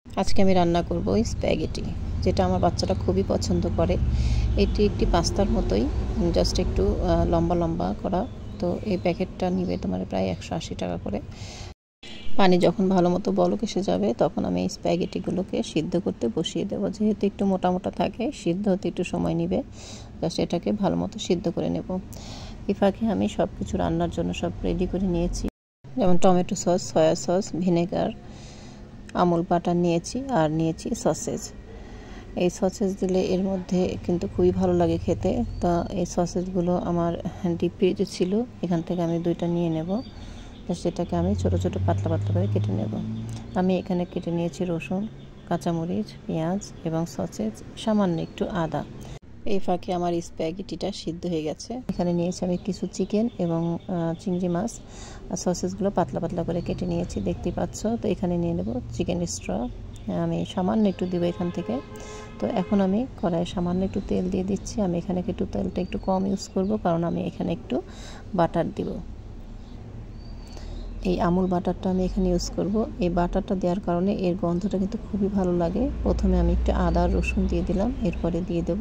আজকে আমি রান্না করব স্প্যাগেটি, যেটা আমার বাচ্চাটা খুবই পছন্দ করে। এটি একটি পাস্তার মতোই, জাস্ট একটু লম্বা লম্বা করা। তো এই প্যাকেটটা নিবে তোমার প্রায় 180 টাকা করে। পানি যখন ভালো মতো বলক এসে যাবে তখন আমি এই স্প্যাগেটিগুলোকে সিদ্ধ করতে বসিয়ে দেবো। যেহেতু একটু মোটা মোটা থাকে, সিদ্ধ হতে একটু সময় নেবে, জাস্ট এটাকে ভালো মতো সিদ্ধ করে নেব। এই ফাঁকে আমি সব কিছু রান্নার জন্য সব রেডি করে নিয়েছি, যেমন tomato sauce, soya sauce, vinegar, Amul butter নিয়েছি, আর নিয়েছি সসেজ। এই সসেজ দিলে এর মধ্যে কিন্তু খুবই ভালো লাগে খেতে। তা এই সসেজগুলো আমার ডিপ ফ্রিজে ছিল, এখান থেকে আমি 2টা নিয়ে নেব। সেটাকে আমি ছোট ছোট পাতলা পাতলা করে কেটে নেব। আমি এখানে কেটে নিয়েছি রসুন, কাঁচামরিচ, পেঁয়াজ এবং সসেজ, সামান্য একটু আদা। এই ফাঁকে আমার স্প্যাগেটিটা সিদ্ধ হয়ে গেছে। এখানে নিয়েছি আমি কিছু চিকেন এবং চিংড়ি মাছ। সসেসগুলো পাতলা পাতলা করে কেটে নিয়েছি, দেখতেই পাচ্ছ। তো এখানে নিয়ে নেব চিকেন স্ট্র, আমি সামান্য একটু দেবো এখান থেকে। তো এখন আমি কড়াইয়ে সামান্য একটু তেল দিয়ে দিচ্ছি। আমি এখানে একটু তেলটা একটু কম ইউজ করব, কারণ আমি এখানে একটু বাটার দিব। এই আমুল বাটারটা আমি এখানে ইউজ করব। এই বাটারটা দেওয়ার কারণে এর গন্ধটা কিন্তু খুবই ভালো লাগে। প্রথমে আমি একটু আদা রসুন দিয়ে দিলাম, এরপরে দিয়ে দেব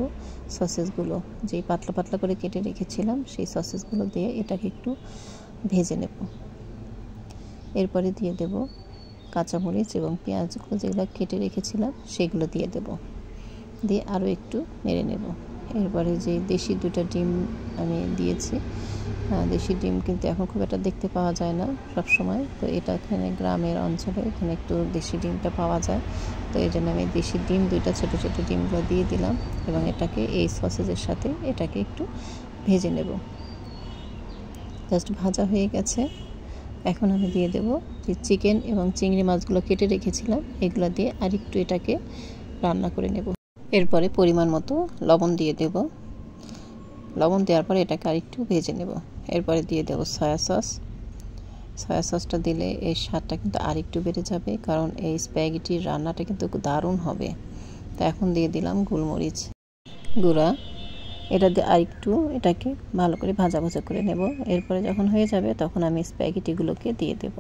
সসেসগুলো, যেই পাতলা পাতলা করে কেটে রেখেছিলাম সেই সসেসগুলো দিয়ে এটাকে একটু ভেজে নেব। এরপরে দিয়ে দেব কাঁচামরিচ এবং পেঁয়াজগুলো, যেগুলো কেটে রেখেছিলাম সেগুলো দিয়ে দেব, দিয়ে আরও একটু নেড়ে নেব। এরপরে যে দেশি 2টা ডিম আমি দিয়েছি। দেশি ডিম কিন্তু এখন খুব একটা দেখতে পাওয়া যায় না সব সময়। তো এটা এখানে গ্রামের অঞ্চলে এখানে একটু দেশি ডিমটা পাওয়া যায়। তো এই জন্য আমি দেশি ডিম 2টা ছোটো ছোটো ডিমগুলো দিয়ে দিলাম এবং এটাকে এই সসেজের সাথে এটাকে একটু ভেজে নেব। জাস্ট ভাজা হয়ে গেছে। এখন আমি দিয়ে দেব যে চিকেন এবং চিংড়ি মাছগুলো কেটে রেখেছিলাম, এগুলো দিয়ে আরেকটু এটাকে রান্না করে নেব। এরপরে পরিমাণ মতো লবণ দিয়ে দেব। লবণ দেওয়ার পরে এটাকে আরেকটু ভেজে নেব। এরপরে দিয়ে দেব সয়া সস। সয়া সসটা দিলে এর স্বাদটা কিন্তু আরেকটু বেড়ে যাবে, কারণ এই স্প্যাগেটির রান্নাটা কিন্তু দারুণ হবে। তো এখন দিয়ে দিলাম গোলমরিচ গুঁড়া। এটা দিয়ে আরেকটু এটাকে ভালো করে ভাজা ভাজা করে নেব। এরপরে যখন হয়ে যাবে তখন আমি স্প্যাগেটিগুলোকে দিয়ে দেব।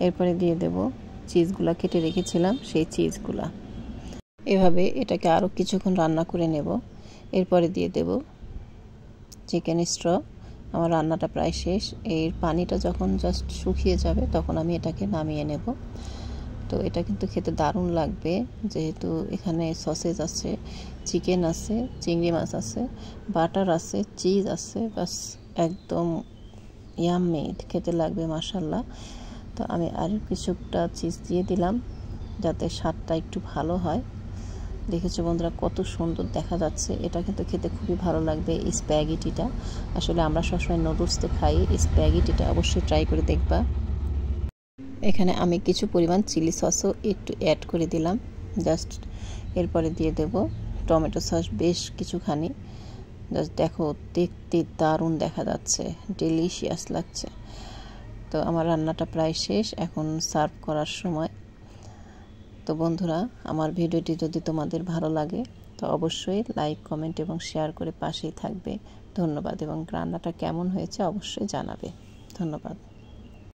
এরপরে দিয়ে দেব চিজগুলো কেটে রেখেছিলাম, সেই চিজগুলা। এভাবে এটাকে আরও কিছুক্ষণ রান্না করে নেব। এরপরে দিয়ে দেব চিকেন স্ট্র। আমার রান্নাটা প্রায় শেষ। এর পানিটা যখন জাস্ট শুকিয়ে যাবে তখন আমি এটাকে নামিয়ে নেব। তো এটা কিন্তু খেতে দারুণ লাগবে, যেহেতু এখানে সসেজ আছে, চিকেন আছে, চিংড়ি মাছ আছে, বাটার আছে, চিজ আছে, বাস একদম ইয়াম্মি খেতে লাগবে মাশাআল্লাহ। তো আমি আর কিছুটা চিজ দিয়ে দিলাম যাতে স্বাদটা একটু ভালো হয়। দেখেছো বন্ধুরা কত সুন্দর দেখা যাচ্ছে। এটা কিন্তু খেতে খুবই ভালো লাগবে এই স্প্যাগেটিটা। আসলে আমরা সবসময় নুডলস তো খাই, স্প্যাগেটিটা অবশ্যই ট্রাই করে দেখবা। এখানে আমি কিছু পরিমাণ চিলি সসও একটু অ্যাড করে দিলাম জাস্ট। এরপরে দিয়ে দেব টমেটো সস বেশ কিছুখানি। জাস্ট দেখো দেখতে দারুণ দেখা যাচ্ছে, ডেলিশিয়াস লাগছে। তো আমার রান্নাটা প্রায় শেষ, এখন সার্ভ করার সময়। তো বন্ধুরা, আমার ভিডিওটি যদি তোমাদের ভালো লাগে তো অবশ্যই লাইক, কমেন্ট এবং শেয়ার করে পাশেই থাকবে। ধন্যবাদ, এবং রান্নাটা কেমন হয়েছে অবশ্যই জানাবে। ধন্যবাদ।